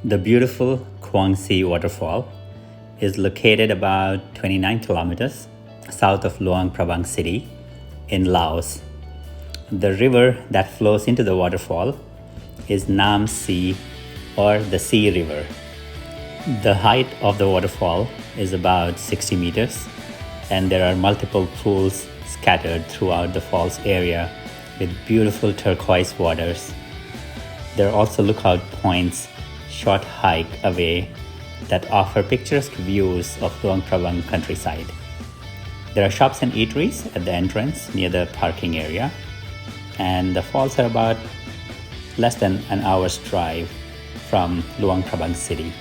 The beautiful Kuang waterfall is located about 29 kilometers south of Luang, Prabang city in Laos. The river that flows into the waterfall is Nam Sea or the Sea River. The height of the waterfall is about 60 meters and there are multiple pools scattered throughout the falls area with beautiful turquoise waters. There are also lookout points short hike away that offer picturesque views of Luang Prabang countryside. There are shops and eateries at the entrance near the parking area, and the falls are about less than an hour's drive from Luang Prabang city.